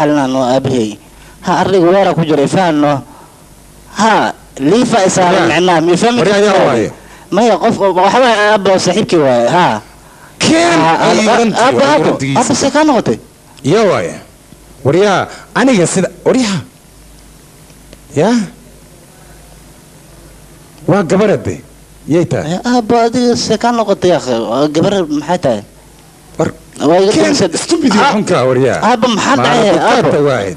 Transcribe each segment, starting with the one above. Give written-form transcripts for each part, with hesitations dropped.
حلنا إنه أبهي ها أرجع ورا كجري فانه ها ليه فايسار معنا مفهمك ما يقف وحوي أبو صاحبك واي ها كان أبو سكان غطي يا واي وريا أنا يصير وريا يا وقبر بي يتا أبو هذه سكان غطي يا أخي قبر محتاج كان استنبدي حنكا وريا أبو محمد أبو واحد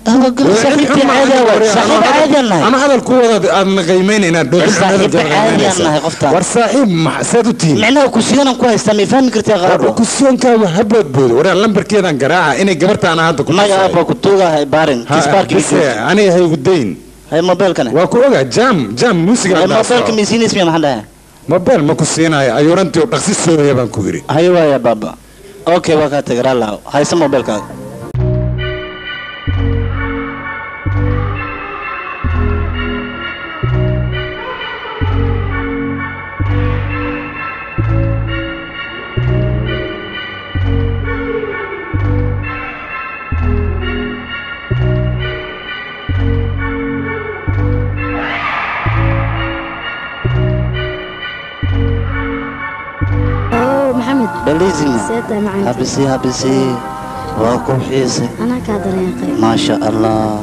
أبو صاحبي عادي صاحب عادي أنا هذا القوة أنا غيمين هنا دول صاحب عادي أنا قفتها والصاحب محسدتي معناه كوسيون كويس تامي فهم كرتي غابو كوسيون كوا هبط بود وريا لمبر كذا نقراها إني قبرت أنا هذا كل ما يا أبو كتوغا هاي بارن كيس بارك أنا هاي ودين هاي موبايل كنا وكوغا جام موسيقى موبايل كميسين اسمه ما حدا موبايل ما كوسينا هاي أيورنتي وتخصيص سوريا بانكوغري أيوة يا بابا اوكي وقت تقرا له هاي اسمه موبايل كاد بليزنا هبسي واكو حيسي أنا كادر يا أخي ما شاء الله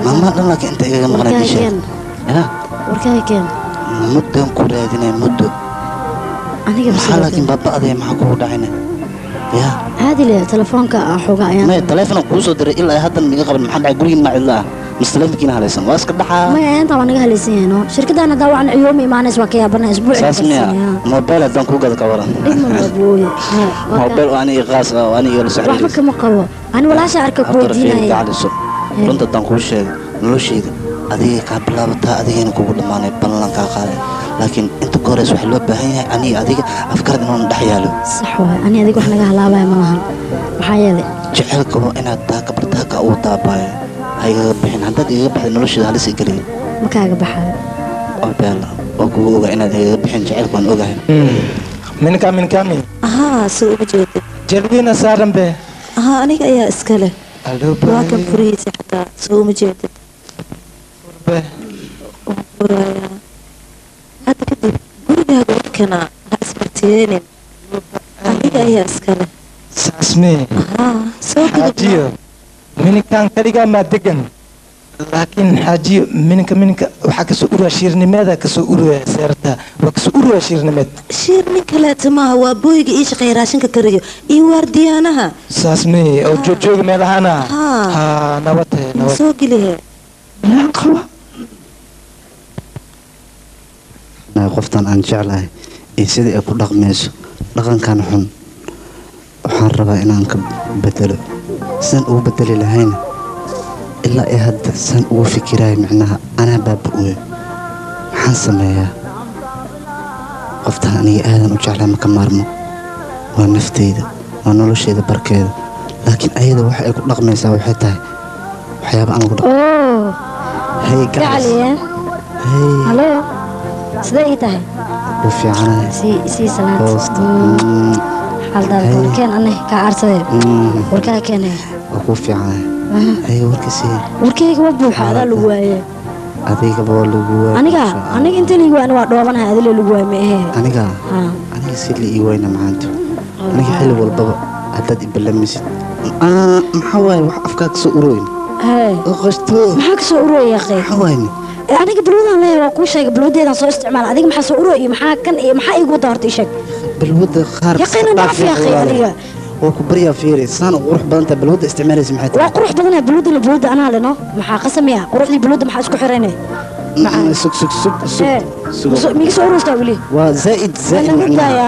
ما لك أنت إيه مغني شيء ها وركاي كان مدة كوريدنا مدة أنا قبل لكن بابا أذي معكوا دعينا يا هذه اللي تلفونك حوجا يعني ما تلفون كوسو دري إلا هذا من قبل محل عقولين مع الله مستلم كنا هالسن واسك دحا ما أنت وانا هالسن شركة أنا داوع عن يومي ما نسوا كيا برنا أسبوع ساسميا موبايل أدم كوجا كورا موبايل وأنا غاص وأنا يلسع رحمك مقوى أنا ولا شعرك كودينا على السوق كنت أدم كوش نلوشيد أدي قبل بتها أدي هنا كوجا ما نبلنا كخالد لكن أنت كورس وحلو بهاي أني أدي أفكار إنهم دحياله صح أنا أديك وإحنا جهلا باي منها بحيالي جعلك أنا كبرتها أو تاباي هاي بحين عندك يبحث نلوشيد هالس يقري ما كاج بحال أبلا وكو أنا ذي بحين جعلك وأنا أوجه من كامي سوء بجد جلبينا سارم به أنا يا إسكاله واكم فريسي حتى سوء بجد به ورايا هذا كده قولي كنا أسبرتينين أنا يا إسكاله ساسمي سوء كده من كان كريجا ما دقن لكن حاجي منك وحكى سؤال شيرني ماذا كسؤال سيرتها وكسؤال شيرني ماذا شيرني كلا ما هو بويج إيش غيراشين ككريو يوارديانها ساسمي أو جوج ماذا أنا ها نوته سوق ليه لا قوة أنا قفتان أن جعله يصير أكون رقميس رقم كان حن وحرب إن أنك بدله سن أو بدل لهين إلا إهد سن أو فكراي معناها أنا باب أوي حنسميها قفتان أني آدم وجعله مكمرمو ونفتيده ونلوشيده بركيده لكن أيضا واحد يكون رقميس أو حتى وحياب أنا أقول هي تعالي هلو سديتها وفي عنا سي سلام حال دار كان أنا كعرسة وركا كان وكوفي عنا أي وركسي وركيك وبوح هذا لجواي أديك بقول لجواي أنا أنت اللي جوا أنا وضوابنا هذا اللي جواي ما هي أنا يصير لي إيوينا معانتو أنا حلو والبابا هتدي باللمسي محاول أفكاك سؤروين غشتو محاك سؤروي يا أخي حوالي أنا قبلوده أنا وكل شيء قبلوده أنا صار استعمال هذيك محا سؤروي محا كان محا يقول دارتي شك بالود خارج يقينا نعرف يا أخي هذيك وكبريا فيري سان وروح بدنت بالود استعمالي سمحت وقروح بدنا بلود أنا لنا محا قسم يا قروح لي بلود محا اسكو حريني سك سك سك سك ميك سو روستا ولي وزائد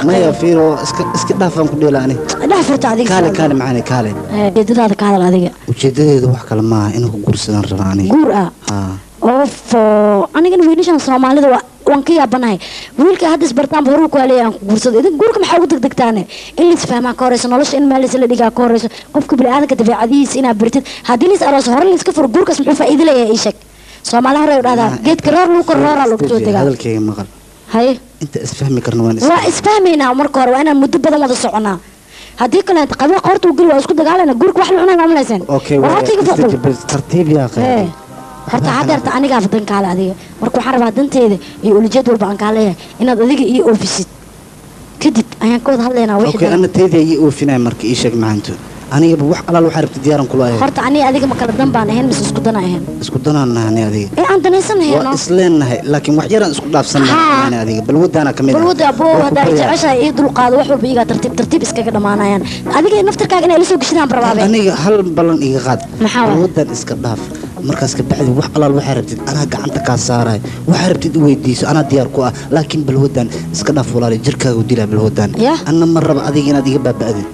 ما يفيرو اسك دافن كدي لاني لا فرت هذيك كالي معاني كالي جدد هذا كهذا هذيك وجديد wax kale ma inuu guursadan rabaani guur اوف انا كان وينيشان Soomaalida waan ka yaabanahay wiilka hadda isbartaan boru ku aleeyaan ku guursado idin guurka maxay ugu degdegtaan in la isfahmaa ka horeyso nolosha in meel la dhigaa ka horeyso qofka bini'aadamka dabeecadiisa ina bartid hadii la is aroos hore la iska fur guurkaas muxuu faa'iido leeyahay ii sheeg Soomaaliha hore u dhahdaa geedka roor lagu kor rooraa lagu soo degaa hadalkayga maqal hay inta isfahmi karno waa isfahmayna marka hore waa inaan muddo badan wada soconaa haddii kale inta qabaa qortu gal waa isku dagaalana guurka wax la cunaa ma malaysan okay waa tartiib yaa qeyn horta hadeerta aniga afdan kaala adiga marka waxaan rabaa danteeda iyo ulijeed walba aan kaaleeyahay inaad adiga iyo ofisid kadib ayaan ka wada hadlaynaa wixii okay ana teedii iyo oofinay marka ii sheeg maanta aniga wax alaal waxa rabtay diyaaran kula ahay horta aniga adiga ma kala danbaan ahayn mis isku dana ahayn isku danaan adiga aan danaysanay waa isleenahay laakiin wax yaraan isku dhaafsanahay adiga balwadana kamid balwada boo hada jeceshay iyo dul qaado wax walba iga tartiib iskaga dhamaanayaan adiga naftarkaaga inay la soo gashadaan barabaabe aniga hal balan iga qaad balwadan iska dhaaf markaas ka bacdi wax alaal waxa rabtid ana gacanta ka saaray waxa rabtid weydiiso ana diyaar ku ah laakiin balwadan iska dhaaf walaal jirkaaga u dilaa balwadan ana mar raba adiga inaad iga baaba'did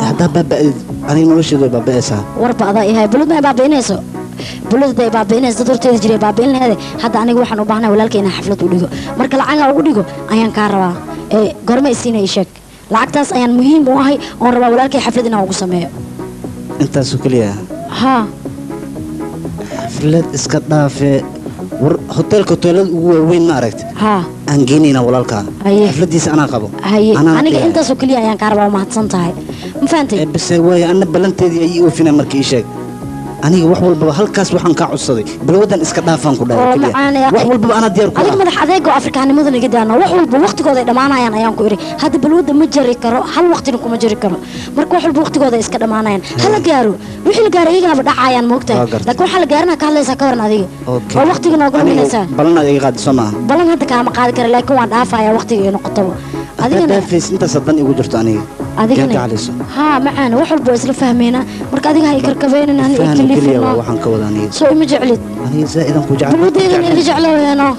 hada baaba'did aniga noloshayda baaba'aysaa warba adaa yahay balwadan baaba'inayso bulada baaba'inayso dadorteeda jiray baaba'in lahayd hadda aniga waxaan u baahnahay walaalkay inaan xaflad u dhigo marka lacag ugu dhigo ayaan ka rabaa goorma isiina ii sheeg lacagtaas ayaan muhiim u ahay oo rabaa walaalkay xaflad inaan ugu sameeyo intaas oo kaliya xaflad iska dhaafe hotelka ugu weyn ma aragti aan geenayna walaalka xafladiisa anaa qabo aniga intaas oo kaliya ayaan ka rabaa mahadsan tahay ma fahantay bas way ana balanteedii ay oofina markii ii sheeg aniga wax walba halkaas waxaan ka codsaday balwadan iska dhaafan ku dhahay wax walba ana diyaar ku adiga madax adeego afrikaanimada laga daano wax walba waqtigooda dhamaanayaan ayaan ku iri hadda balwada ma jari karo hal waqtina kuma jari karo marka wax walba waqtigooda iska dhamaanayaan hala gaaro wixii la gaaray iyaga dhacayaan moogtaa laakiin waxa la gaarana ka hadlaysaa ka waran adiga oo waqtiga nooga luminaysaa balan adiga qaad Soomaa balan hadda kaama qaadi karo laakiin waan dhaafayaa waqtiga inuu qoto adiga dhaafis inta sadan igu jirto aniga adigana معانا وحول بويس لفهمينا مرك أديك هاي كركبين إن هني كلفنا وحن كوداني سوي مجعلت هني زائدا كوجعل بودي اللي جعله هنا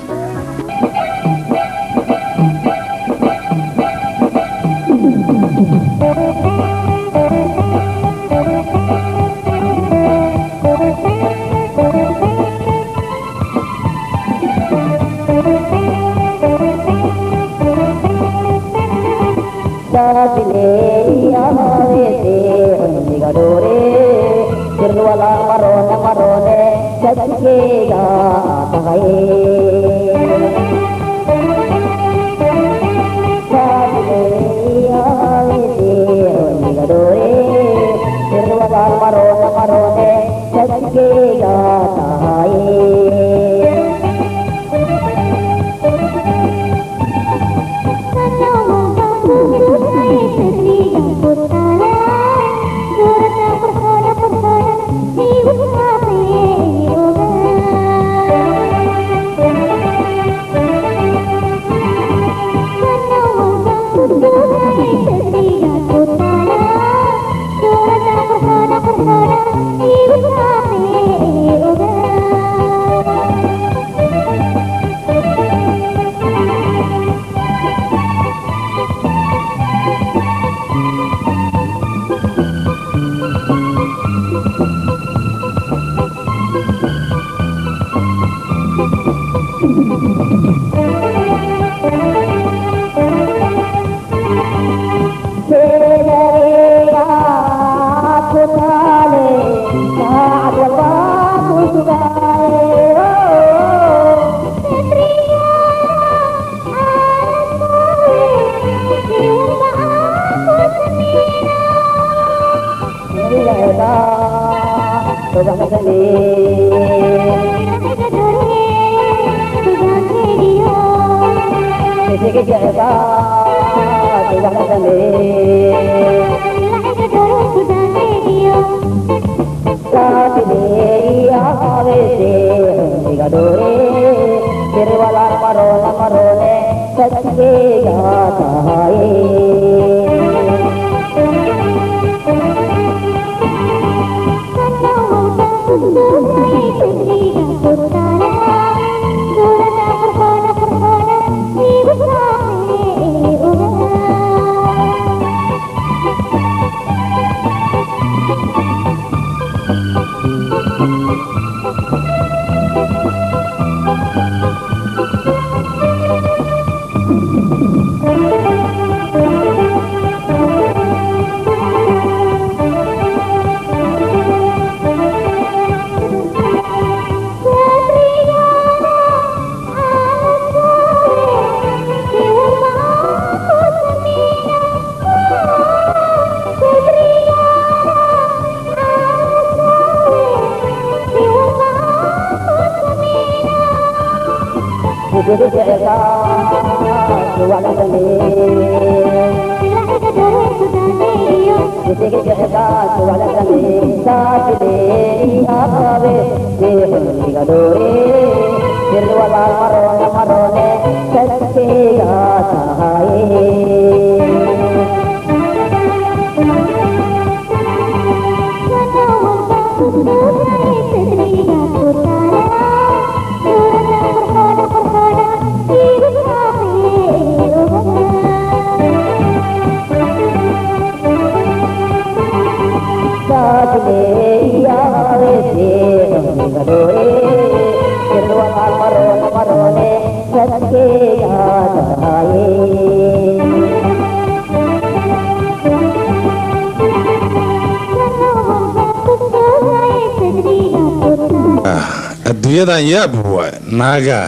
adduunyadan yaab waa naaga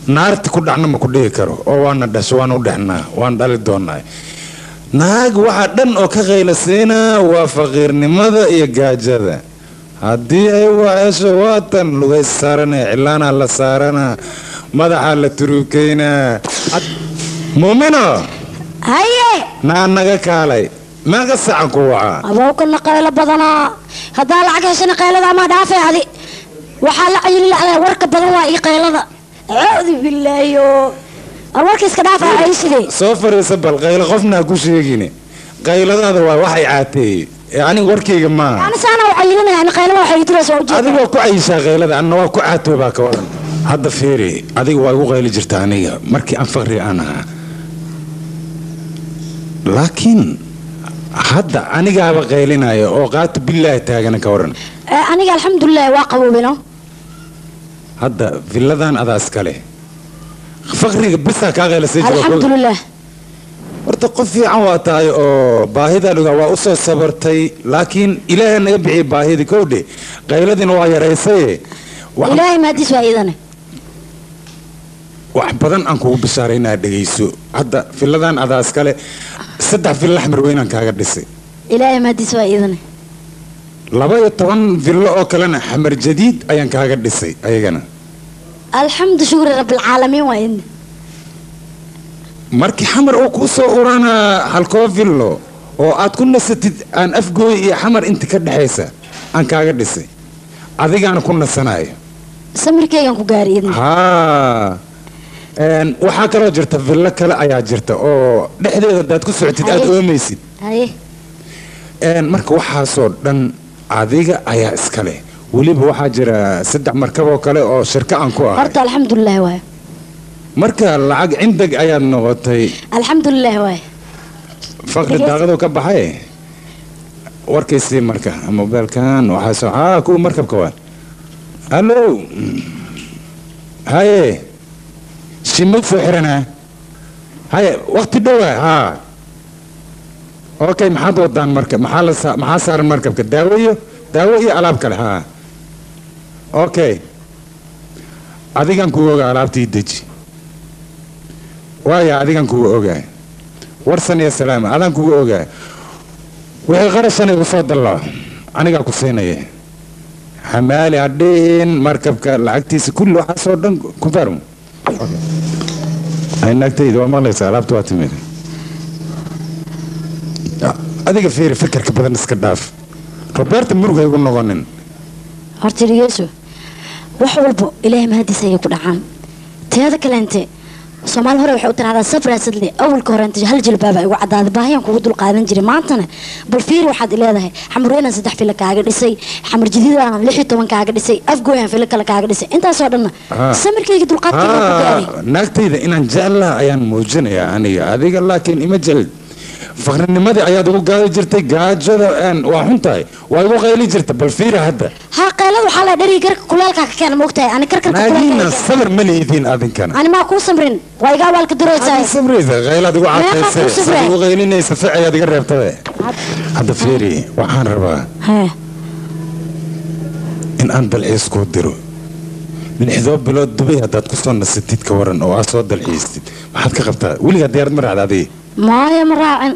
naarta ku dhacna ma ku dhigi karo oo waana dhasho waan u dhexnaa waan dhali doonaa naag waxa dhan oo ka qaylasayna waa faqiirnimada iyo gaajada haddii ay waayso waatan lugay saarana cilaana la saarana madaxa la turukeyna muumino haye naga kaalay maaga sacan ku waca abowkana qaylo badanaa haddaa lacag heshana qaylada ama dhaafay adi waxaa la cayili lacday warka badan waa ii qaylada acuudu billaahi warka iska dhaafa aysidee soo fariisa bal qaylo qofna ku sheegine qayladaada waa waxay caateey yani warkayga ma ana saana u cayilinaya in qaylada waxay tirayso ujeed adiga ku cayisha qaylada anna waa ku caatoo baa ka waran hadda fiiri adiga waa ugu qayli jirta aniga markii aan faqri aan ahaa laakiin hadda anigaaba qaylinaya oo qaatu billaahi taagana ka waran aniga alxamdulilah waa qaboobino hadda villadan adaas kale faqriga bisa ka qaylasay jiro alxamdulilah horta qof fiican waa tahay oo baahida dhuga waa u soo sabartay laakiin ilaahay naga bixi baahida kowdhe qayladina waa yaraysay ilaahay maadis waa idane wax badan aan kugu bishaaraynaa dhageyso hadda villadan adaas kale saddex villa xamar weynaan kaaga dhisay ilaahay maadis waa idane 12 villo oo kalena xamar jadiid ayaan kaaga dhisay ayagana alxamdu shukri rabbil caalamiin waa idin markii xamar oo ku soo urana halkoo villo oo aad ku nasatid aan afgooy iyo xamar inta ka dhaxaysa aan kaaga dhisay adigaana ku nasanayo samirkeygan ku gaari idin waxaa kaloo jirta villo kale ayaa jirta oo dhexdeeda hadaad ku socotid aad oomaysid haye marka waxaasoo dhan adiga ayaa iskale weliba waxaa jira 3 markab oo kale oo shirka aan ku ahay horta alxamdulilah waay marka lacag cindag ayaad noqotay alxamdulilah waay faqri daaqado ka baxay warkaysi marka mobilkan waxaa soo ku markabka waa hallo haye shimad soo xirana haye waqti dhawaa اوكي maxaad wadaan marka maxaa saaran markabka daawo iyo alaab kale okay adigan ku ogaa alaabtii deji waaya adigan ku ogaa warsan iyo salaam adan ku ogaa wixii qarashan igu soo dallaa aniga ku siinaya xamaali hadeen markabka lacagtiisa kullu waxa soo dhan ku farum ay nagtayda waa maqlaysaa alaabtu waa timid adiga fiiri fikirka badan iska dhaaf roberto murugay ugu noqonin horta dhigeyso wax walba ilaahay mahadiisa ay ku dhacaan teeda kaleente soomaali hore waxay u tiraahdaa safraasad leh awalka hore inta hal jilbaaba igu cadaaday baahiyaan kugu dul qaadan jiray maantana bal fiir waxaad leedahay xamreena 3 fila kaaga dhisay xamar jadiidana 16 kaaga dhisay afgooyan fila kale kaaga dhisay intaas oo dhan samirkayga dulqaadkayga ku gaaray naagtayda inaan jeclaa ayaan muujinayaa aniga adiga laakiin ima jecel faqrinimadii ayaad ugu gaadi jirtay gaajada waa xuntahay waa igu qayli jirta bal fiira hadda ها قيلة وحلا دري كرك كلالك كان موقتها أنا كرك ناقينا الصبر مليئين أذنكنا أنا ما أكون صبرين ويقال والك دروي أنا صبرين غيلا دقوا عطيسي صبروا غيلين يسفع يا دقر ربطة هذا فيري وحان ربا إن أنت العيس كود درو من حذوب بلاد دبي هذا تقصون الستيت كورن أو أصوات العيستيت ما حد كغبتها ولي قد يرد مرة على هذه ما هي مراعن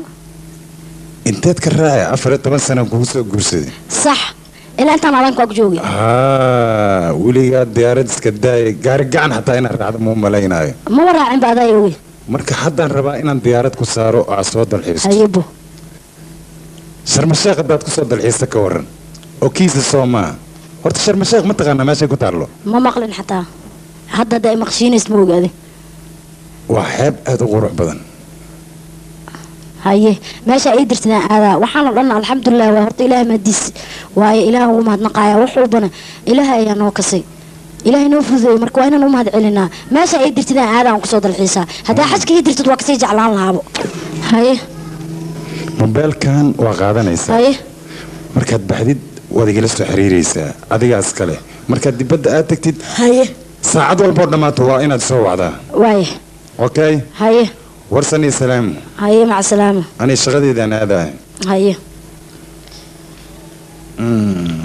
أنت تكررايا أفرد 8 سنة وكوسو قرصي صح إلا أنت ما لنك وجوجي ولي قد ديارد سكداي قارقان حتى أنا رعد مو ملايين ما وراعن بعد يوي مركا حدا ربا إن ديارد كسارو أصوات الحيس هيبو شرم الشيخ قد كسود الحيس كورن وكيس الصوما ورت شرم الشيخ ما تغنى ماشي كتارلو ما مقلن حتى حدا داي مخشين اسمه هذه وحب هذا غروح بدن هاي ماشي أي درسنا هذا وحنا لنا الحمد لله وهرت إله مديس وهي إله وما نقايا وحبنا إله يا نوكسي إله نوفذ مركوانا نوم هذا علنا ماشي أي درسنا هذا ونقصد الحسا هذا حسك يدرس توكسي جعلان لها هاي موبايل كان وغادا نيسا هاي مركات بحديد وادي جلسة حريريسا أدي أسكاله مركات دي بدأ تكتيد هاي ساعد والبورد ما توا إنا تسوى هذا واي أوكي هاي ورسني سلام هاي مع السلامة أنا شغلي ذا هذا هاي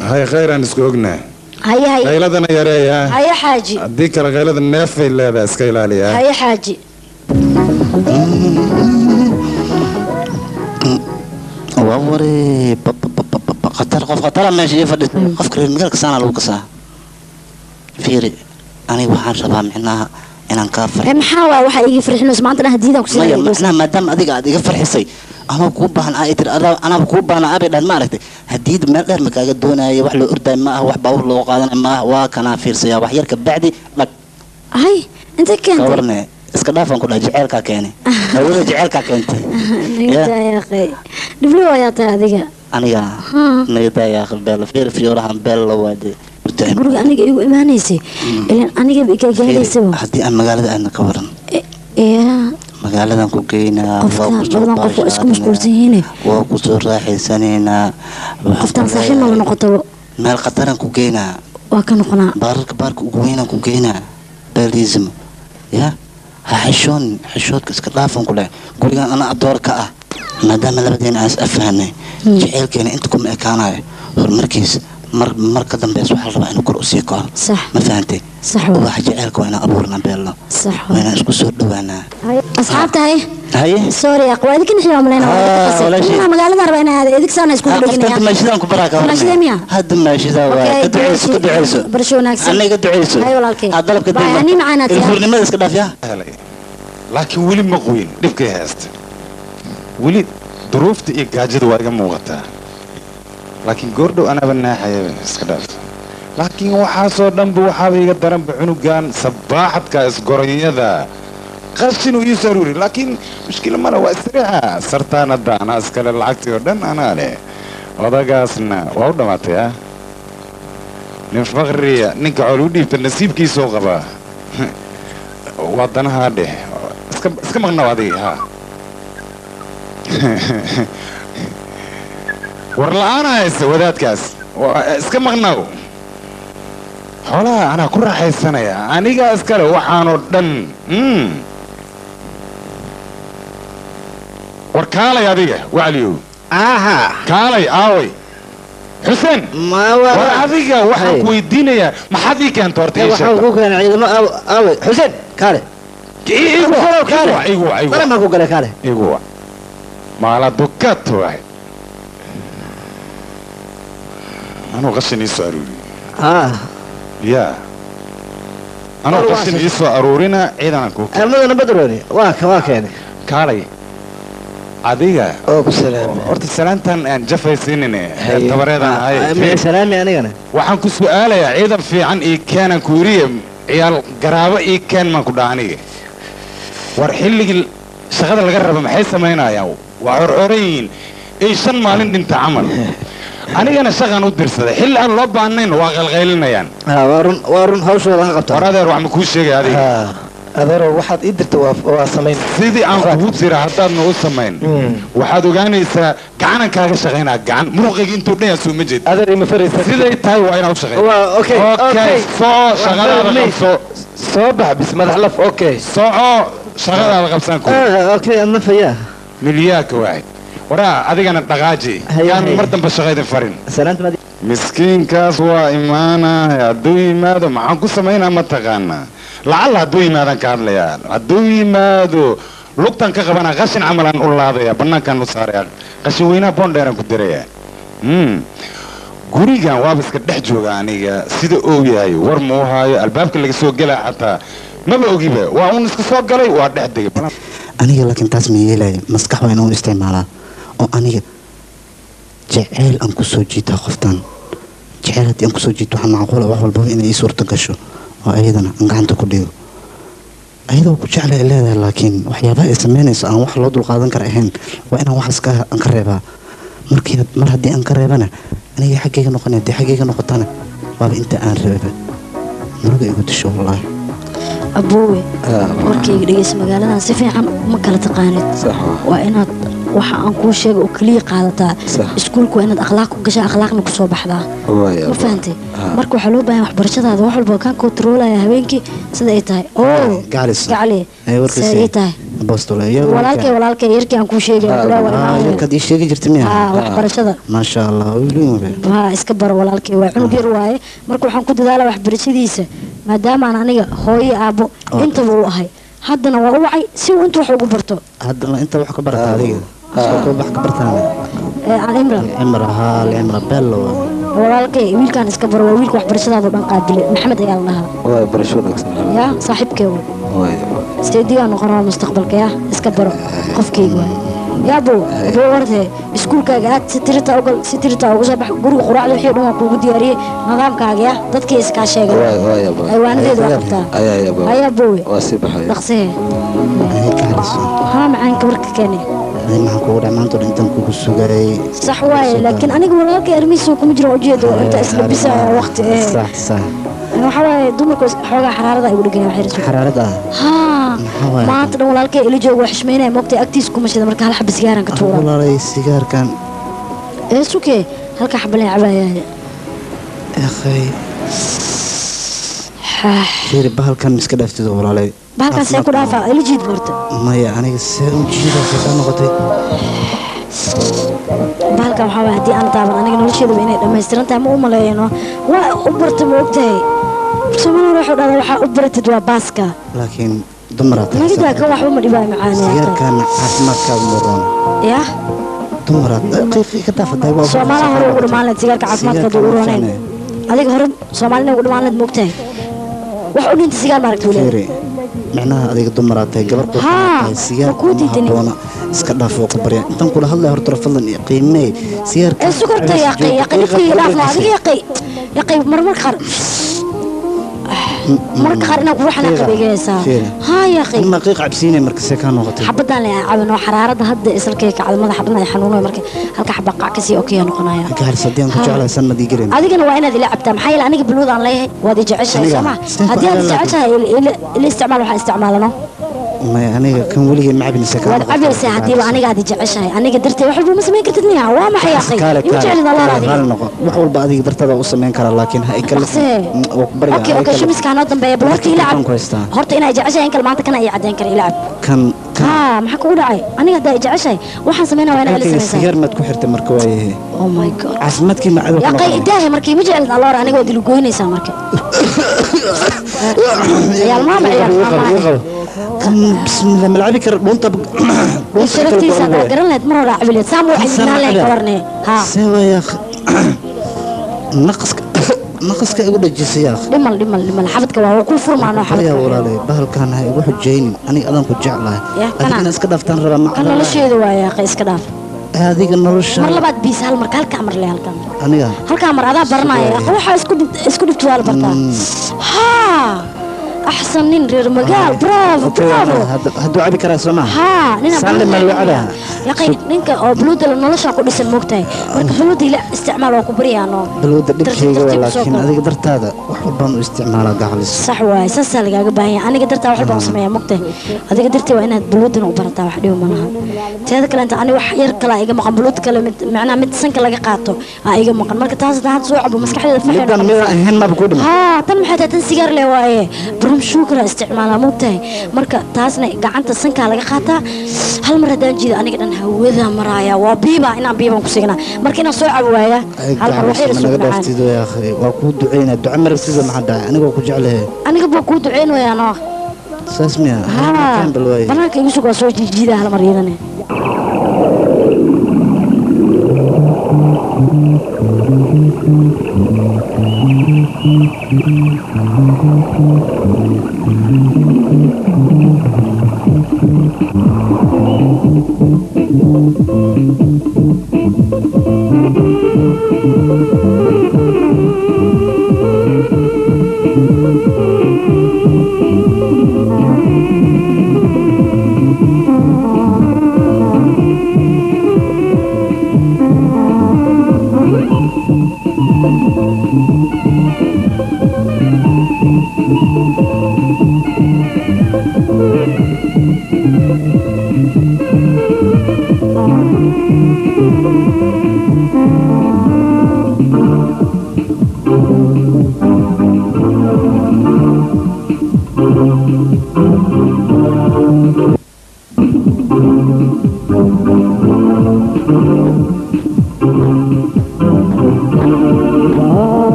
هاي غير أن سكوجنا هاي هاي غيلة يا ريا هاي حاجي أديك غيلة النافع اللي هذا سكيل عليها هاي حاجي ووري قطر ماشي يفرد قفكر المجال كسانا لو كسا فيري أنا وحان شباب معناها inaan ka farxin maxaa waxa iga farxinayso maanta hadiida ku siiyay macna maadaama adiga aad iga farxisay ama ku baahan ay tir ana ku baahan abi dhan ma aragtay hadiid meel dheer ma kaaga doonaayo wax loo orday ma ah wax baawr loo qaadanay ma waa kana fiirsaya wax yar ka bacdi dhag hay inta keentay warne iska dhaafan ku dhajeelka keenay hawada jeelka keentay ya akhi diblo ya ta adiga aniga nayda ya akhi beel fiir fiirahan beel la waadi guriga aniga igu imaanaysay ilaan aniga iga gaadayso hadii aan magaalada aan ka waran magaaladan ku geynaa qof isku mashquulsan waa ku soo raaxaysanayna qoftan saaxiib ma noqoto meel qataran ku geynaa waa ka noqonaa baarka ugu weyn ku geynaa beelism ya xishoodka iska dhaafan ku leh gurigan ana adoor ka ah maadaama labadeena aan afhaanay jaceelkeena inta kuma ekaanayo horumarkiisa marka dambe waxa la rabaa inuu kor u sii kaco صح ma fahanteen صح waxa jecelka waa inaan abuurna beelno صح waa isku soo dhawaanaa asxaabtahay haye sorry aqwaadi kan xiyam leena waa magaalada rabaa inaan aad idin isku dhaginaya maashidan ku baraka maashida miya hadda maashida waa ka duceyso barshoonaagsan aniga duceyso hay walaalkay dalabka dib ani macana tii furnimada iska dhaafya laakiin wali ma qoyn dhibkay haysta wali duruufta iyo gaajada waa iga muuqataa laakiin goordhow anaba naaxaya iska dhaafto laakiin waxaasoo dhanba waxaaba iga daranba cunugan sabaaxadka isgoronyada qashin uu ii soo aruuri laakiin mushkila male waa istiriixa sartaan hadda anaa iskale lacagtii oo dhan anaa leh odagaasna waa u dhammaatay ah nin faqriya ninka cool u dhiibta nasiibkiisoo qabaa waa danahaa dheh iska maqnaw adiga ha war la'aan haysa wadaadkaas iska maqnaw xoolaha anaa ku raaxaysanaya aniga iskale waxaanoo dhan war kaalay adiga wacliyow kaalay aaway xuseen war adiga waxaan ku weydiinayaa maxaad ii keenta horta waxaan ku keenay ciidamo aaway xuseen kaale igu maala dukaad waay anuu qashin ii soo aruuri ya anuu qashin ii soo aruurina ciidan ku madana badrooni waa keenay kaalay adiga oo ku salaam horta salaantan aan jafaysiinine tabareedan ahay salaami anigana waxaan ku su'aalayaa ciidan fiican ii keenan ku yiri ciyaal garaabo ii keen man ku dhaaniga war xilligii shaqada laga raba maxay samaynayaan waa horhoreyn ay 5 maalin dhinta camal anigana shaqan u dirsaday xilli aan loo baahnayn waa qalqaylinayaan waarun hawshooda aan qabtaa war adeer wax ma kuu sheegay adiga adeero waxaad ii dirta waa samayn sidii aan kugu tira haddaad nagu samayn waxaad ogaanaysaa gacanan kaaga shaqaynaa gacan muruqayga intuu dhan yaasoo ma jeed adeer ima faraysa siday tahay waa inaad u shaqayso okay soo shaqadaada qabso soo bax bis madax laf okay soco shaqadaada qabsan ku okay adna fayaa milyaaka waahid waraa adigana dhaqaaji yaan mar dambe shaqaydin farin salaanta miskiinkaas waa imaana hadduu yimaado maxaan ku samaynaa ma taqaanaa lacalla hadduu yimaadaan ka hadlayaa hadduu yimaado lugtan ka qabana qashin camalaan u laadaya bannaankaan u saaraya qashin weynaha boondheeraan ku diraya gurigan waaba iska dhex jooga aniga sida uu yahay war ma u haayo albaabka laga soo gelaa xataa maba ogiba waa uun iska soo galay waa dhex degay aniga laakiin taas ma yeelaya maskax waa inuu isticmaalaa oo aniga jeceyl aan ku soo jiitaa qoftan jeceyl haddii aan kusoo jiito waxaa macquula wax walbaba inay ii suurta gasho oo ayadana aan gacanta ku dhigo ayadoo ku jecla ay leedahay laakiin waxyaabaha ay samaynayso aan wax loo dulqaadan kara ahayn waa inaan waxaas aan ka reebaa mar haddii aan ka reebana aniga xaggayga noqonay haddii xaggayga noqotana waaba inta aan reeba muruga igu disho wallaahi aboowe warkayga dhegeysa magaaladan si fiican uma kala taqaanid waa inaad waxa aan kuu sheegay oo kaliya qaadataa iskuulku waa inaad akhlaaq ku gashaa akhlaaqna ku soo baxdaa ma fahantay marka waxaa loo baahan waxbarashadaada wax walba kaan kontroolaya habeenkii sida ay tahay gacli sida ay tahay walaalkay yarkii aan kuu sheegay yarkaad ii sheegi jirta miya waxbarashada maasha allah iska baro walaalkay waa cunug yar waaye marka waxaan ku dadaalaa waxbarashadiisa maadaama aan aniga hooyo aabbo intaba u ahay haddana waa u wacay si uu inta wax ugu barto haddana inta wax ka barata adiga wax ka bartaan العمرة بيلو walaalkay wiilkan iska baro waa wiilka waxbarashadaada dhan qaabile maxamed ayaa la dhahaa waa barashada ya saaxiibkeewa steediga noqonaa mustaqbalka ya iska baro qofkeyga waa يا بو ورثه اسكولك قاعد سترتا اوغل سترتا او صباح غري قراعد وخي دون كوغو دياريه نظامكاga ya dadkii iska sheegay aywaanadeedu waqta ay boo واسبحay dhaqsee ha macaan kabarka keenay maxaan kugu dhamaanto intaan kugu sugay sax waaye laakiin aniga walaalkay armiisu kuma jiro ujeedo inta isla bisa waqti صح waxa waaye dumarku xoogaa xaraarada ay u dhigan yahay xaraarada maanta dhan walaalkay ila joogo xishmeynay moogtay agtiis kuma shida marka hal xab sigaaran ka tuura walaalay sigaarkan suke halka xabaleen cabaayay akhay fiir bahalkan iska dhaaftid walaalay bahalkan see ku dhaafa ila jiid barta maya aniga see u jiida ka noqotay bahalkan waxa waa hadii aan taaban aniga nolosheedu inay dhameystiran tahay ma u maleeyno waa u barta moogtay Soomaaliya waxa dhaday waxa u baratid waa baaska laakiin dumarada nagida ka waxba ma dhibaa macaanay sigaarkan caafimaadka muran ya dumarada qiiqi ka taafaday waa Soomaaliya hore ugu dhamaanay sigaarka caafimaadka u roonay adiga hore Soomaaliya ugu dhamaanay moogtay wax u dhinta sigaar maaragtay walaal macnaha adiga dumarada gabar qof sigaarka doona iska dhaaf oo qabriya intan kula hadlay horta fadlan qiimay sigaarka sukarta yaqay dhaaf adiga yaqay marmar qar marka qarna ku waxna qabeeyaysa ha yaqay ma qiiq cabsiinay marka see ka noqotay xabadan la cabano xaraarada hadda isalkay ka cadmada xabadna ay xanuuno marka halka xabaqa ka sii okay noqonaya gaar sadeen ku jeclay sanadii gareen adigana waa inaad ila cabtaa maxay ila aniga buluud aan leeyahay waad jeceshahay sama hadii aad jeceshahay ila isticmaal waxa isticmaalano ما أنا كان ولي معبني سكان وأبي ساعتي وأنا قاعد جعشها أنا قدرت واحد ما سمين كرت منها وما حياقي يرجع لي الله راضي وحول بعضي قدرت هذا وسمين كرا لكن هاي كل أوكي شو مسكان هذا بيا بلورتي يلعب هرت أنا جعشها إنك ما أنت كان يعدين كر يلعب كان ما حكوا داعي أنا قاعد جعشها واحد سمينا وأنا لسه سيجار ما تكون حرت مركوية أو ماي جاد عزمتك مع يا قي داهي مركي مجعل الله أنا قاعد يلقوني سامرك يا الماما يا الماما بسم الله ملعبي كر بونتا شرفتي ساعة قرن لها مرة عبلي سامو عندنا لها كورني ها سوى يا أخ نقصك يقول الجس يا أخ لمل حبتك وهو كل فرما أنا حبتك يا ولالي بهل كان هاي روح جايني أنا أظن كنت جعلها لكن أنا اسكدف تنرى مع أنا لا شيء ذا يا أخي اسكدف هذيك النرش مرة بعد بيس هالمر هالكامر لي هالكامر أنا هالكامر هذا برنا يا أخي روح اسكدف توال برتا ها أحسن نين رير مقال برافو برافو هدو عبي كراس ما ها نينا سلم الوعدة يا أخي نينك بلود النولش أقول اسم موقتي مرك بلود لا استعماله كبريانو بلود دبكيga laakiin adiga dartaada wax walbaan u isticmaalaa gaclis صح واي ساسا لقاga baahan yahay aniga dartaa wax walbaan sameeyaa moqtay adiga dartii waa inaad buluudan u barataa wax dhibo malaha teeda kale inta aniga wax yar kala iga maqan buluud kale macnaa mid sanka laga qaato aa iga maqan marka taas hadda soo cabo maskaxdeeda faxay mid ahaan ma ku dhimo ha tan maxay tahay tan sigaar leh waaye brum shukra isticmaalaa moqtay marka taasna gacanta sanka laga qaataa hal mar hadaan jiido aniga dhan hawada maraaya waa biiba inaan biiban ku signaa marka inaan soo cabo waaya hal mar wax yar isku dhacay يا أخي وأكون دعينا دعاء مركزة مع حدا أنا بقول جعله أنا بقول دعين ويانا ساسميا كان بالواي أنا كي يسوق صوت جديد على مريضنا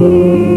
I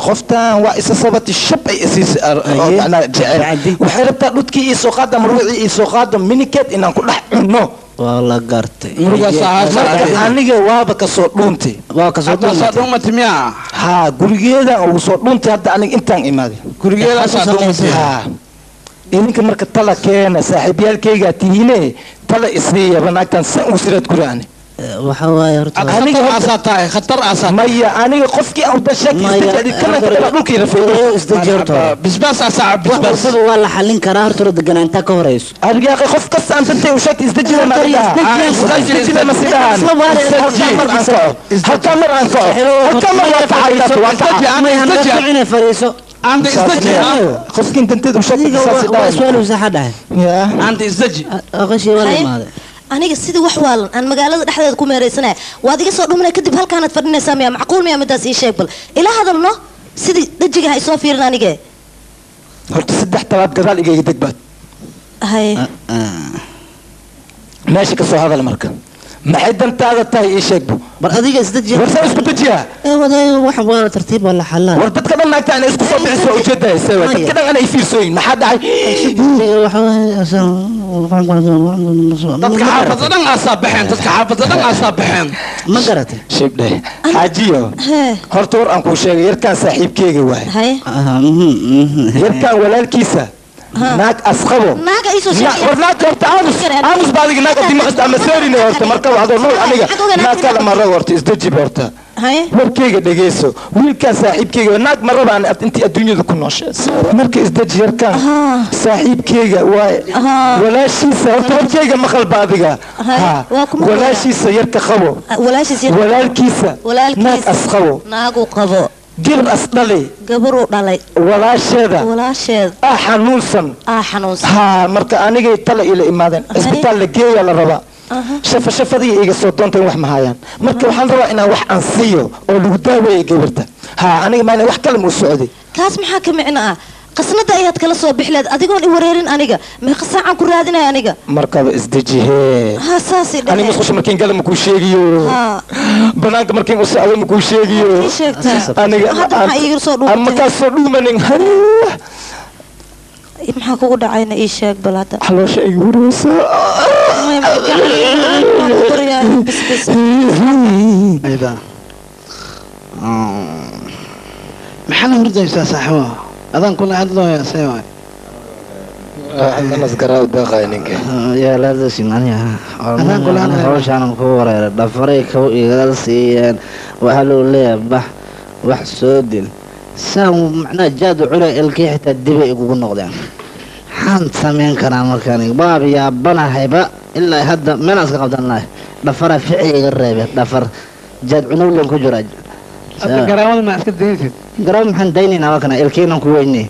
qoftan waa isa sabati shab ay isiis ana jecel waxay rabtaa dhudkii iyo soo qaadam ruuxii iyo soo qaadam minikeed inaan ku dhex cunno waa la gartay aniga waaba ka soo dhuuntay waa ka soo dhuuntay miya ha gurigeeda ugu soo dhuuntay hadda aniga intaan imaaday gurigeeda soo dhuuntay ha idinka marka tala keena saaxiibyaalkayga tihiine tala isriya banaagtan san u sirad guraani waxa waaye horta aniga asaataay khatar asaat maya aniga qofkii aan dashaki kana dhulkii rafeeyo isdajarto bisbaas asaa bisbaas waa la xalin karaa horta deganaanta ka horeyso ariga qof ka saantay u shaki isdajira ma isdajira ma sidaan halka mar aan soo halka mar waa taayat waa taayat fariiso أنت إزدجي خفك أنت وشكل سؤال وسحدة أنت إزدجي أغشي ولا ماذا aniga sidii wax waalan aan magaalada dhexdeeda ku meereysanahay waad iga soo dhumanay kadib halkaanad fadhinaysaa miya macquul miya midaas ii sheeg bal ila hadalno sidii dajiga hay soo fiirin anige horta saddex talaad gadaal iga degbaad hay meesha ka soo hadal marka maxay dantaada tahay ii sheeg bal adiga isdaji warsa isku dajiya waday wax waa tartiib wala xalaa war dadka dhan naagta aan isku soo bixiso ujeedaa sabab dadka dhan ay fiirsooyin maxaa dhacay dadka xaafadan asaabixeen dadka xaafadan asaabixeen ma garatay shibdhe xaajiyo horta war aan ku sheegay yarkaan saaxiibkeyga waay hay yarkaan walaalkiisa naag asqabo naag ay soo sheegay war naag horta aamus baadiga naag dima qasta ama seerina horta marka waxdo nool aniga naag kala mara horta isdaji horta warkeyga dhageyso wiilkaan saaxiibkeyga naag marabaan intii adduunyada ku nooshay marka isdaji yarkaan saaxiibkeyga waay walaashiisa horta warkeyga maqal baadiga walaashiisa yarka qabo walaalkiisa naag asqabo naagu qabo gabar asdhalay gabaruu dhalay walaasheeda xanuunsan ha marka anigay tala ila imaadeen isbitaal la geeya la rabaa shafadii iga soo doonteen wax ma hayaan marka waxaan rabaa inaan wax aan siiyo oo lagu daaweeyo gabarta ha aniga maana wax kale muu socday kaas maxaa ka micno ah qasnada ayaad kala soo bixleed adigoon i wareerin aniga meeqa saacaan ku raadinaya aniga markaba isdejihee ha saasi dhahe aniga musqusha markiin gala makuu sheegiyo banaanka markiin u socdo makuu sheegiyo aniga markaa soo dhuumanin maxaa kugu dhacayna ii sheeg bal hadda xaloosha ay huraysa maxaa la hurdaysaa saaxiibo adaan kula hadlooya see waay anas garaa daaqay ninka yaa laadasi maniya adaan kula hadlooya hawshaan ku wareeray dhafaray kaw iga siiyeen waxaa loo leeyahay bax wax soo dil saan macnaa jaadu culay ilkii xitaa dibay igugu noqdeen maxaan samayn karaa markaan baab yaabanahayba ilaa hadda meelaan iska qabdan lahay dhafara fici iga reebe dhafar jaad cunowlan ku jira garaawada ma iska daynaysid garaaw maxaan daynaynaa waa kana ilkiinan ku weynay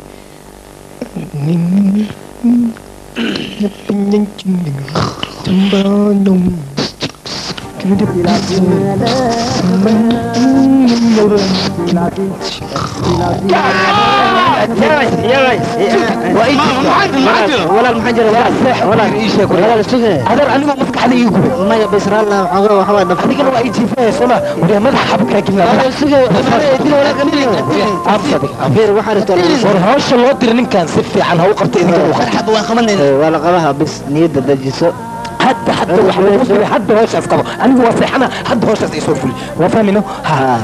ولا المحجر ولا السحر ولا ايشك ولا السحر هذا انا مسك عليه يقول ما يبصر الله حاجه وحوا نفسك لو اي جي فيه سما ولا مدح حبك كنا السحر ولا كني ابصدك افير وحرت ورهاش لو دير نكان سفي عن هو قبت حب وخمن ولا قبها بس نيد دجسو حتى حد هوش افكار انا هو صحنا حد هوش يسوي فلي وفاهمينه ها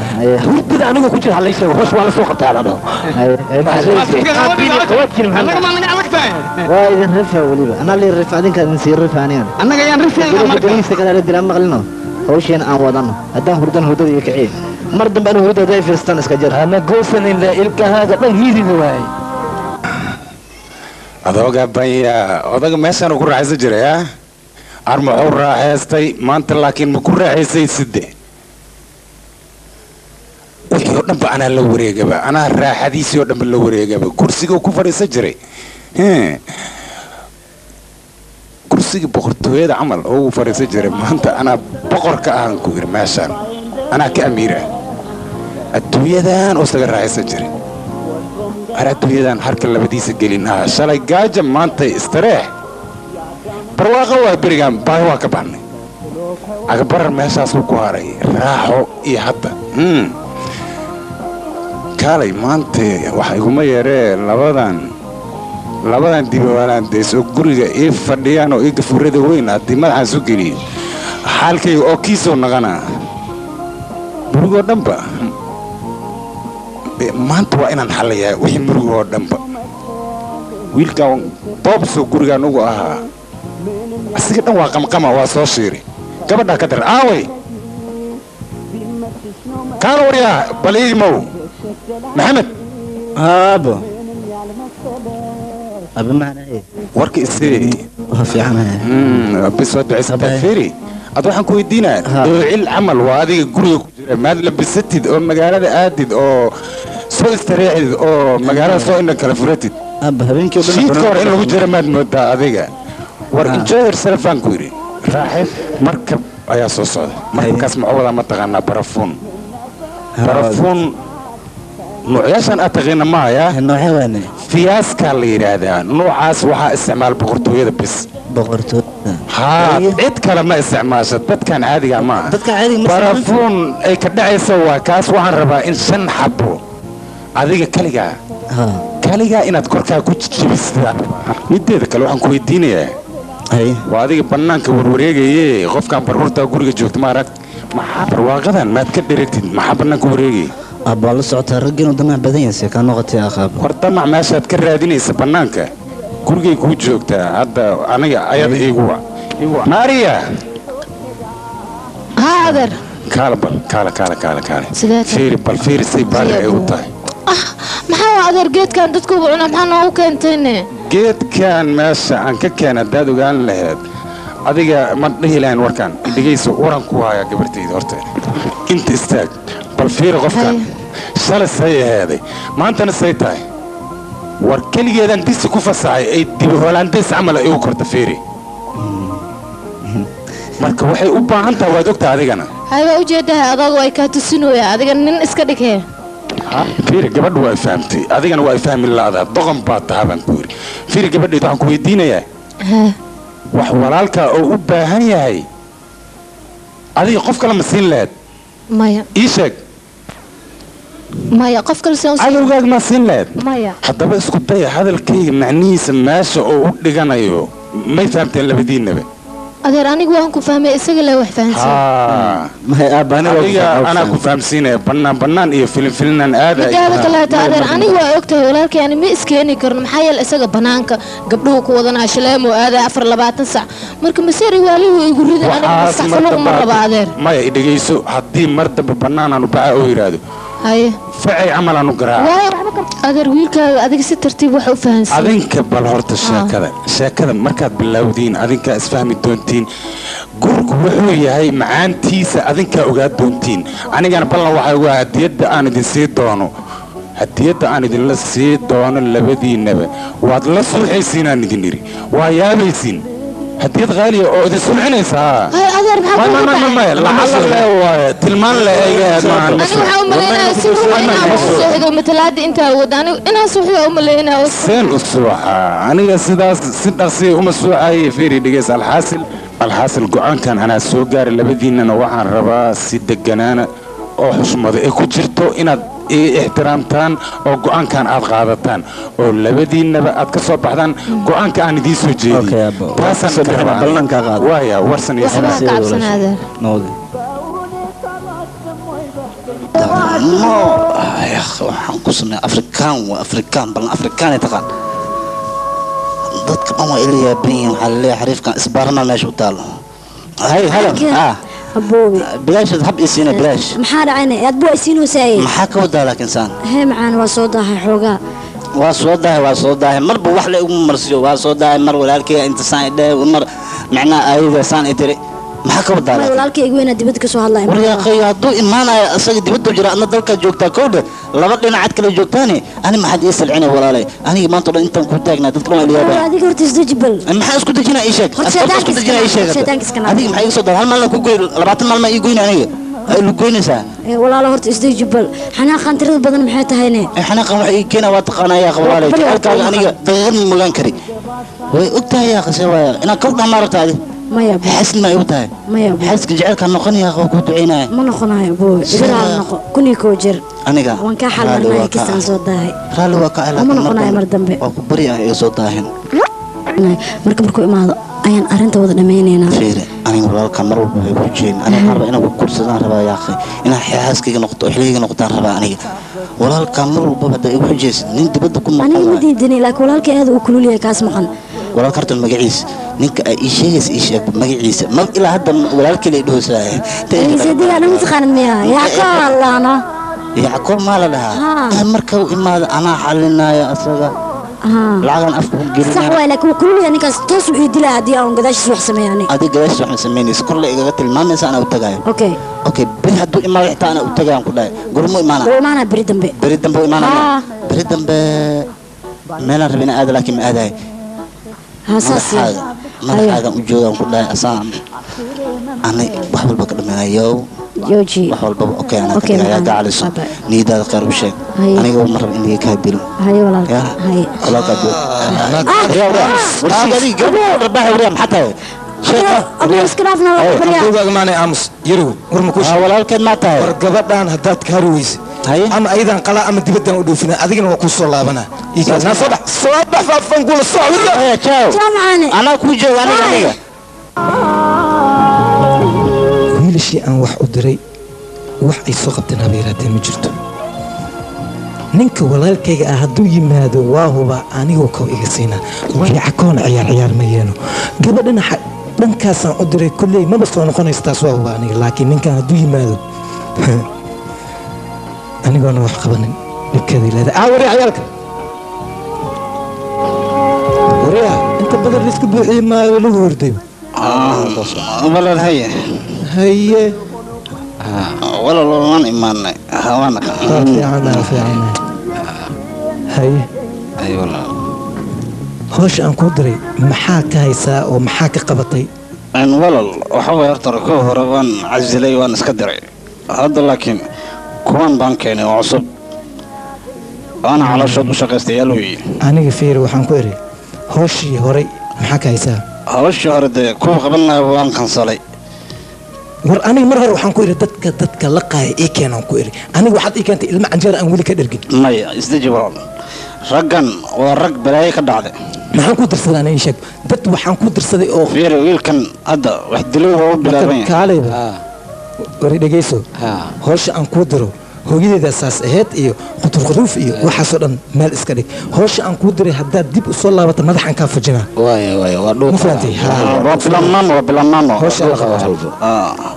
كده انا كنت على شيء هوش ولا سوق تعالى انا ما من عمك فاهم واذا رفع وليبا انا اللي رفع دين كان نسير رفع انا جاي رفع ما كان لا مقلنا هوش انا ودنا هدا هردن يكعي مرد بان هرده داي فلسطين اسكجر انا قوسن الا الك هذا ميدي واي adooga baya odaga meeshan uu ku raaxaysan jiray arma uu raaxaystay maanta laakiin ma ku raaxaysay sidde wixii oo dhan ba ana la wareegaba ana raaxadiisii oo dhan la wareegaba kursiga ku fadhiisan jiray kursiga boqortooyada camal oo fadhiisan jiray maanta ana boqorka aan ku yiri meeshan ana ka amiira adduunyadan oo saga raaxaysan jiray أردويدان حركة لبديس جلينها شلي جاجم مانتي استريح برواقة وبرجام بايوا كباني أكبر ماشى سوكواري راحوا يحطة كالي مانتي وحيكم يرى لبدان دي بوالان دي سوكوري إيه فرديان أو إيه كفورة وين أدي ما حسوكري حالك أوكيسو نغنا برجو دمبا maanta waa inaan xalayaa wixii murugo oo dhanba wiilkan boobsoo gurigaan ugu ahaa asiga dhan waa qamqama waa soo shiiri gabadhaa ka dar aaway kaan waryaa bal iimow maxamed aabo aba macnaheed warka isii waa fiicanahay bis waa ducaysata fiiri ad waxaan ku weydiinaa doocil camal waa adiga guriga ku jira maad labisatid oo magaalada aadid oo soo istareexid oo magaalada soo indhan kala furatid aba habeenkii oo dhan shiidka hore in lagu jira maad moodaa adiga war enjoy yourself aan ku yidhi raaxid markab ayaa soo socda markabkaas maxuu wadaa mataqaanaa barafuun nuucyaashan aad taqiina maayaa noocee waane fiyaaskaa la yidhaahdaa nuucaas waxaa isticmaal boqortooyada bis boqortooyada haa cid kale ma isticmaasha dadkan caadiga maaha dadka caadiga ma barafuun ay ka dhacaysa waa kaas waxaan rabaa in 5 xabo adiga kaligaa inaad korkaa ku jibistaa mideeda kale waxaan ku weydiinayaa waa adiga bannaanka warwareegaye qofkaan barurtaa guriga joogta ma arag maxaa barwaaqadan maad ka dheratid maxaa bannaanka wareegay abaa la socotaa raggiinu damac badan yahay ka noqotay aqaab war damac meeshaad ka raadinaysa bannaanka gurigay kuu joogtaa hadda aniga ayada iigu maariya هذا كالا فيري سي باري اي وطاي maxaa adeer geedkan dadku cuna maxaa noogu keentayne geedkan meesha aan ka keenay dad ogaan lahayd adiga ma dhihi lahayn warkan dhigayso waran ku haya gabartayda horta inta istaag bal fiiri qofkan shalay say ahaday maantana say tahay war kaligeedan disi ku fasaxay ay dib Hollandees camal ay u korta fiiri marka waxay u baahan tahay waad ogtaa adigana hayba u jeedahay adagu ay ka tusinooya adiga nin iska dhigay fiiri gabadhu waa fahamtay adigana waa fahmi laada doqon baa taaban ku yiri fiiri gabadheedu waxaan ku weydiinayaa wax walaalka oo u baahan yahay adiga qof kale ma siin lahayd maya ii sheeg maya qof kale soo adowgaag ma siin lahayd maya haddaba isku daya hadalkayga macnihiisa meesha oo u dhiganayo may fahamteen labadiinaba adeer anigu waan ku fahmay isaga la wax fahansan ana ku fahamsiinay bannaan iyo filinaan aad ay adeer anigu waa ogtahay walaalkay ani ma iskeeni karno maxaa yeelay isaga banaanka gabdhuhu ku wadanaa shaleemo aada 24 saac marka masari waali way igu ridan aniga saxfalo ma raba adeer maya idhageyso haddii mar dambe bannaan aanu baa oo yiraahdo haye facay amal aanu garaac adeer wiilkaaga adiga si tartiib wax u fahansan adinka bal horta sheekada markaad bilowdiin adinka isfahmi doontiin gurku wuxuu yahay macaantiisa adinka ogaa doontiin anigana ballan waxa ugu hadiyada aan idin sii doono hadiyadda aan idinla sii doono labadiinaba waad la sulxaysiinaan idin yidhi waa yaabaysiin hadiyad qaaliya oo idin sulxinaysaa adeer maxaa lacag le waaye tilmaan le aniga waxaan u maleynayaa si ruuxa inaan ku socdo matalaada intaa wada aniga inaan suuxiyo u maleynayaa seen u suuxa aniga sidaas si dhaqsi uma suuxaye fiiri dhigeys alxaasil go'aankan anaa soo gaaray labadiinnana waxaan rabaa si deganaana oo xushmada ay ku jirto inaad ixtiraamtaan oo go'aankan aad qaadataan oo labadiinnaba aad ka soo baxdaan go'aanka aan idiin soo jeediyey taasaan waaya warsan iyo waxaan ku sugnay afrikaan balan afrikaan taqaan dadka dhan waa ila yaaban yihiin waxaa laleeyahay xariifkan isbaarama meesha u taalo hay halan aboobi bilaashad hab isiina bilaash maxaa dhacayna aad buu isiin wasaaye maxaa ka wadaa laakiin saan hee macaan waa soo daahay xoogaa waa soo daahay marba wax la igu marsiyo waa soo daahay mar walaalkay inta saan idhe mar macnaa ayada saan idire maxaa ka wadaa walaalkay igu weynaa dibadda ka soo hadlaya waryaaqay hadduu imaanayo asaga dibadda jira adna dalkaa joogtaa kowdhe laba dhinacad kale joogtaane ani maxaad ii salcinay walaalay aniga maanta dhan intaan ku taagnaa dadka dhan waa iliyaadaa adiga horta isdejibal maxaa isku dejinaa ii sheeg isku dejinaa ii sheeg adiga maxaa iga soo daa hal maalna ku goy 20 maalma ii goyna aniga ay lu goynaysaa walaalo horta isdejibal xanaaqan tirada badan maxay tahayne xanaaqan waxa ii keena waa taqaanaa yaa walaalay halkaaga aniga daqiiqad ma magaan kari way ogtahay yaa qasay waa inaan ka dhamaarta adiga maya حسن ما يبتاع maya حسك جعلك نقني يا أخوك وتعينه ma noqonayo boo idan noqo kuni ko jir aniga waan ka xalmarnay kisaan soo daahay raali waa ka ma noqonayo mar dambe oo ku bari ah soo daahin markuu imaado ayaan arinta wada dhameynayna fiir aniga walaalka mar walba way ku jeen aniga marba inaan ku kursadaan rabaa yaa akhi inaan xaaskayga noqdo xilliga noqdaan rabaa aniga walaalka mar walba hada igu xijeysid nin dibadda ku maqan aniga ma diidani laakiin walaalka aad uu kulul yahay kaas maqan walaalka hartan magaciisa ninka ay sheegaysa ii sheeg magaciisa ma ilaa hadda walaalkii la dhoosaay saydiga dhan taqaan miya yaa ka allaana yaa ko ma la dhaha marka uu imaado ana xalinaayo asaga lagan afku gelina sax waa laakiin kulul yahay ninkaas toos u idila hadii aan gadaashiis wax sameeyani adiga gadaashiis wax sameeynis kor la iga tilmaamaysa ana u tagayo okay bir haduu imaado xitaa ana u tagayaan ku dhaay gurmo imaana bari dambe imaana bari dambe meelaan rabina aad laakiin ma aadaay hasaasi madaxaagan u joogaan ku dhahay asaan anay wax walba ka dhameeyo jooji wax walba okay ana ka yaa gacaliso niidaada qaar u sheeg aniga ma rab in iga ka dilo hayo walaalka hay walaalka warsigadi gabo rabaha wariya maxaa أبو إسكرافنا أبوك أجمعني أمس يرو ورمكوش walaalkeed ma tahay war gabadhan hadaad ka harweysa ama aydan qala ama dibaddan u dhoofina adigana waa ku soo laabana iikaasna soo bax faafan kula socda jaamacane ana ku jooga aniga wiilashii aan wax u diray wax ay soo qabteen habeeraatee ma jirto ninka walaalkayga ah hadduu yimaado waa huba anigoo kow iga siinaa wayaca koona ciyaar ma yeeno gabadhana dhankaasaan u diray kolley maba soo noqonaysa taas waa huba aniga laakiin ninkan hadduu yimaado anigoona wax qabanin dhibkeeda leedahay wariya ciyaalka wariya inta badan liska buuxiye maayo lagu hordayo walal haye walal waan imaanay hawana fiican haye ay walal hoosh aan ku diray maxaa ka haysaa oo maxaa ka qabatay aan walal waxa way horta ko hore waan cazilay waan iska diray hadda laakiin kuwan baan keenay oo cusub ana calooshood u shaqaystay yaalooyi aniga fiir waxaan ku iri hooshii hore maxaa ka haysaa hooshii hore de ku qabanay waan kansalay war aniga mar hore waxaan ku iri dadka la qaay ee keenan ku iri aniga waxaad ii keentay ilma canjeer aan weli ka dhergin maya isdajibal raggan waa rag balaayo ka dhacday maxaan ku dirsaday aniga sheeg dad waxaan ku dirsaday oo fiir wiilkan hadda wax dilay oo bilaabay kaaleyba wari dhageyso hoosh aan ku diro hooyadeeda asaas aheyd iyo quduruuf iyo waxaasoo dhan meel iska dhig hoosha aan kuu diray haddaad dib u soo laabato madaxan kaa fujinaa waa dhuu ma fahamtay bilamaan hoosha la qabo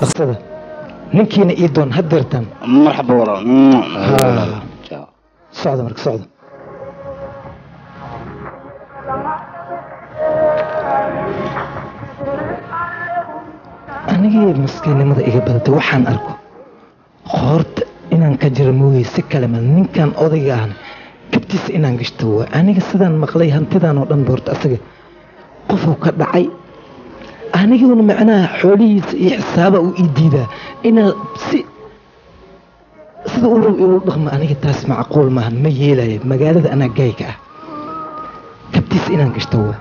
dhaqsada ninkiina ii doon haddeertan marxaba walaal socda marka socda anigii maskiinimada iga badatay waxaan arko qoorta inaan inaan ka jiro mooye si kale ma ninkan odayga ahna kabtiisa inaan gashto waa aniga sidaan maqlay hantidan oo dhan boorta asaga qofuu ka dhacay aniguna macnaha xoolihiisa iyo xisaaba uu ii diidaa inaa sida uu dhaqmo aniga taas macquul maahan ma yeelaya magaalada anaa gaayka ah kabtiisa inaan gashto waa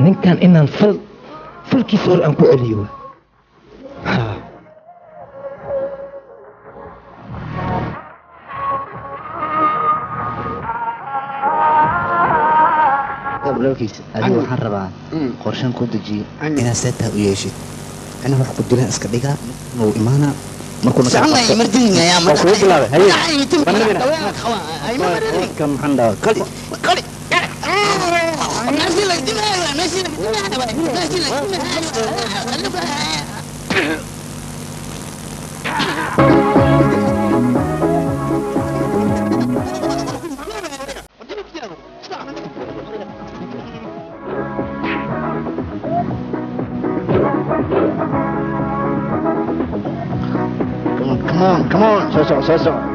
ninkan inaan falkiisa hore aan ku celiyo waa قبلوكيس أدي وحن ربع قرشان كنت جي أنا ساتها وياشد أنا وح كنت لها أسكديها لو إيمانا مركون سامع يمردين يا ما مفروض لا هي هي كم حندا كلي ماشي لك دماغ ماشي لك دماغ ماشي لك Come on, so.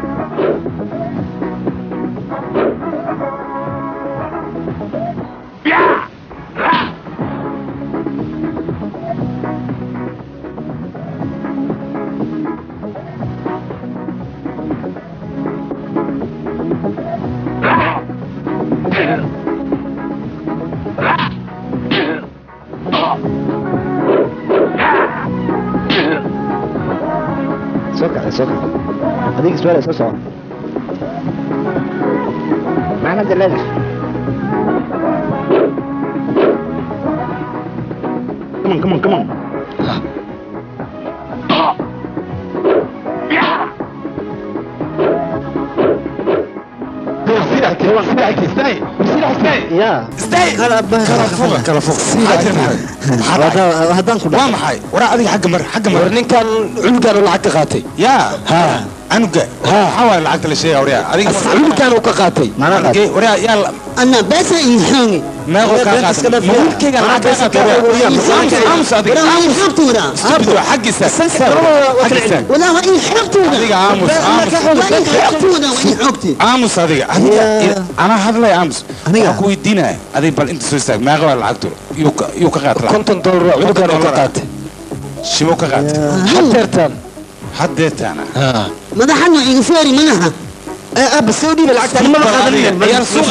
سكر هذيك سؤال اساسا معنا دلالة كمان kala fog haddaan ku waa maxay waraa adiga xagga mar ninkan cunugan oo lacag ka qaatay yaa canuga maxaa waay lacagta la sheegaya waryaa adiga cunugan oo ka qaatay waryaa yaa أنا بس إنساني ما هو كان ممكن أنا بس أمس هذيك أمس حق السن ولا وين حبتونا هذيك أمس هذيك أنا هذا لا أمس أكو الدين هذيك بل أنت سويسك ما هو العقد يوك قاتل كنت ندور عقد قاتل شو قاتل حديت أنا ما ده حنا إنساني منها بس سودي بالعكس ما قادرين عيال سوق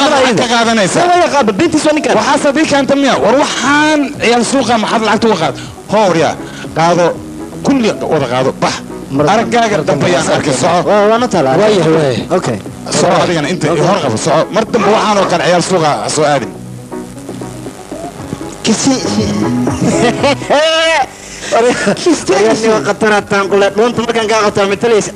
قاعدين سوى يا قابل بنتي سوني كان وحاسه ذيك انت ميا وروحان عيال سوق ما حد لعبت وقاد هوريا قادو كل وضع قادو بح ارجاك دبيان اركي صعب وانا طلع واي اوكي صعب يعني انت هرقف صعب مرتب وحان وكان عيال سوق سؤالي كسي كيستاني وقتنا تنقل دونت ما كان قاعد مثليس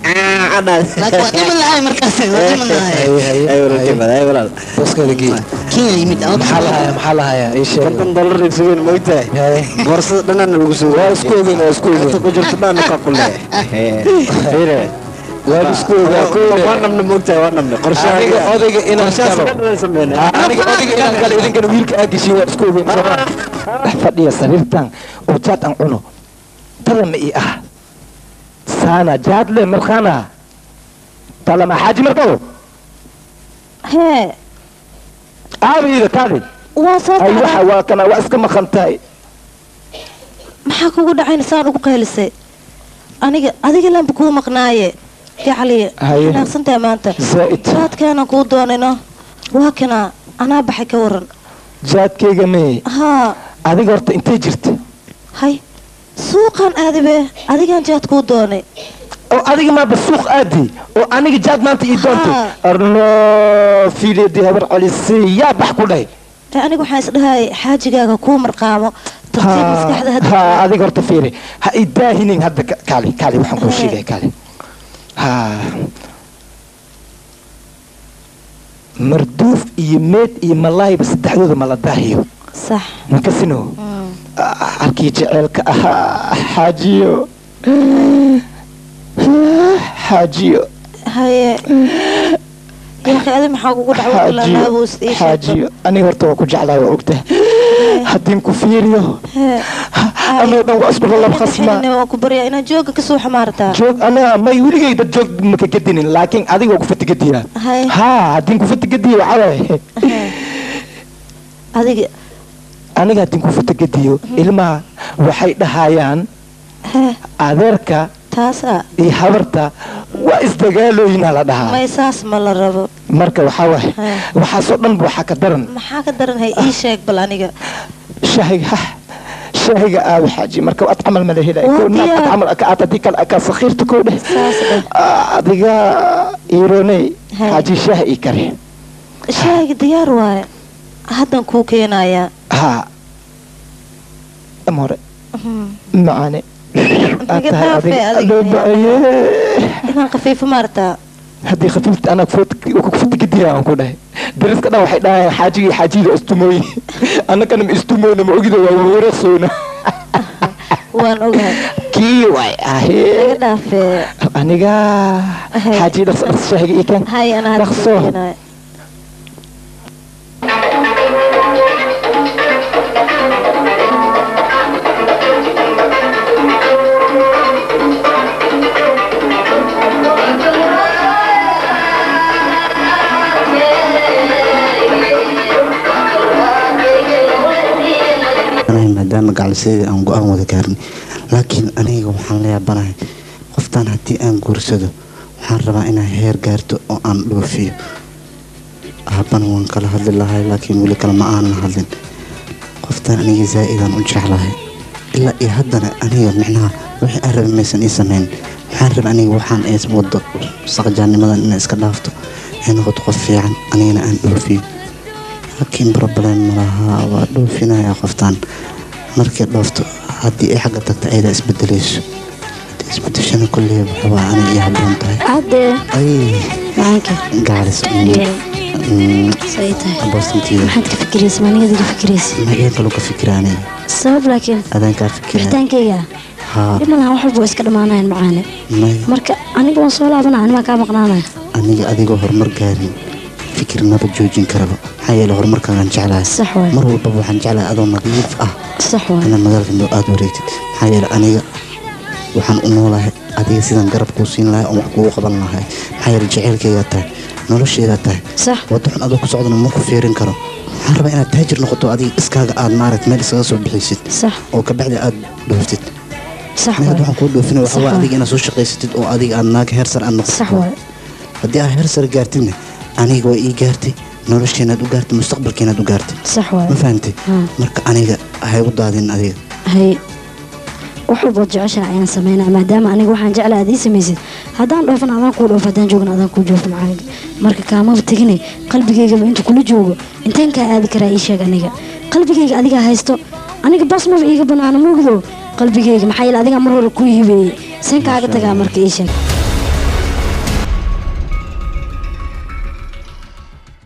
عدل لك ودي من هاي مركز ودي من هاي ايوه والله بس كده جي كي يمد او محلها يا ايش $10 يسوي مويته بورصه دنا لو سو اسكوبين كجرت دنا كقول هيره وانا من مويته وانا من قرشه اوديga inaan kale idinkan wiilka aagishiyo اسكوبين fadhiya sariirtan oo jaad aan cuno talama ii ah saana jaad le markhana talama xaaji markabo hee aabiida kaadi waa soo ay waa kana waa iska maqantay maxaa kugu dhacayna saan ugu qaylisay adiga laanba kuu maqnaaye gacali wanaagsantahay maanta jaadkaana kuu doonayno waa kana anaa baxay ka waran jaadkayga mee haa adiga horta intee jirta hay suuqan aadibe adigaan jaad kuu doonay oo adiga maaba suuq aadi oo aniga jaad maanta ii doontay arno fiileedii habar celisay yaa bax ku dhahay aniga waxaan isdhahay xaajigaaga kuu marqaamo tartiib maskaxda ha adiga horta fiiri ha ii daahinin hadda kaali waxaan kuu sheegay kaali ha marduuf iyo meed iyo malaayba saddexdooda ma la daahiyo صح makasino arkii jaceelka ahaa xaajiyo haye يا أخي هذا محاق وقول عوض الله ما بوس إيش حاجي أنا هرت وأكو جعله وأكته هدين كفيريو أنا أصبر الله بخصمة أنا وكبريا أنا جوك كسوح مارتا جوك أنا ما يقول لي ده جوك مكجدين لكن أدي وقفت جديها ها أدين قفت جديها وعلى أدي أنا قاعد قفت جديها إلما وحيد هايان أذرك تاسا حبرتا وإستقالوا هنا لدها ما يساس مال الرب مركب وحوه وحصلنا بوحك درن محاك درن هي إيشك بلانيجا شاهي أو حاجي مركب أتعمل من هنا يكون أتعمل أعطيك الأكاسخير تكون أديك إيروني حاجي شاهي كره شاهي ديار واي هذا كوكينا يا ها أمور معاني إذا خفيف مرتا هذه خفيفة أنا كفوت جديا أقوله درس كذا واحد حاجي أستموي أنا كان أستموي نموجد وورثونا وأنا أقول كي واي أهي أنا جا حاجي درس شهي كان هاي أنا هذا maadaama gacalseedii aan go-aan wada gaarnay laakiin aniga waxaan la yaabanahay qoftaan haddii aan guursado waxaan rabaa inaan heer gaarto oo aan dhoofiyo habbana waan kala hadli lahay laakiin weli kale ma aanan hadlin qoftaan aniga zaa'idaan u jeclahay ilaa iyo haddana aniga micnaha wixii aan rabay maysan ii samayn waxaan rabay aniga waxaan ees wado saqjaannimadan inay iska dhaafto ay noqoto qof fiican anigana aan dhoofiyo laakiin problem malaha waa dhoofinaya qoftaan markay dhoofto haddii ay xagga tagta ayada isbedelayso haddii isbedeshana kulley waxbaa aniga ii habboon tahay ay gaalis maxaad ka fikiraysa maanigeeda ka fikiraysa ma iyan kaloo ka fikira aniga sabab laakiin adaan kaa fikira bixitaankayga dhib malaha wax walba waa iska dhammaanayan macaane marka aniga waan soo laabanaya animaa kaa maqnaanaya aniga adigoo horumar gaarin fikirnaba joojin karaba maxaa yeele horumarkaagaan jeclahay mar walbaba waxaan jeclahay adoo nadiif ah inaad magaalka mid aada wareegtid maxaa yeele aniga waxaan u noolahay adiga sidaan garab kuu siin lahay oo wax kugu qaban lahay maxaa yeele jeceylkaygaa tahay nolosheedaa tahay waddo xun adoo ku socdana ma ku fiirin karo waxaan rabaa inaad taajir noqoto adiga iskaaga aad maaragt meel iskaga soo bixisid oo kabacdi aad dhooftid aniga waxaan kuu dhoofinaya waxaa waa adiga inaad soo shaqaysatid oo adiga aad naag heer sar aad noqotid haddii aad heer sar gaartidna aniga waa ii gaartay nolosheenaad u gaartay mustaqbalkeenaad u gaartay ma fahantay marka aniga hay u daadin adiga wax walbood jeceshaa ayaan sameynaa maadaama aniga waxaan jeclaa aad ii samaysid haddaan dhoofan adaan kuu dhoof haddaan joogna adaan kuu joofo macaaga marka kaamaba teginay qalbigaygaba inta kula joogo inteen kaa aadi karaa ii sheeg aniga qalbigayga adigaa haysto aniga bas maba iiga banaana moogdo qalbigayga maxaa yeele adigaa mar hore kuu hibeeyey seen kaaga tagaa marka ii sheeg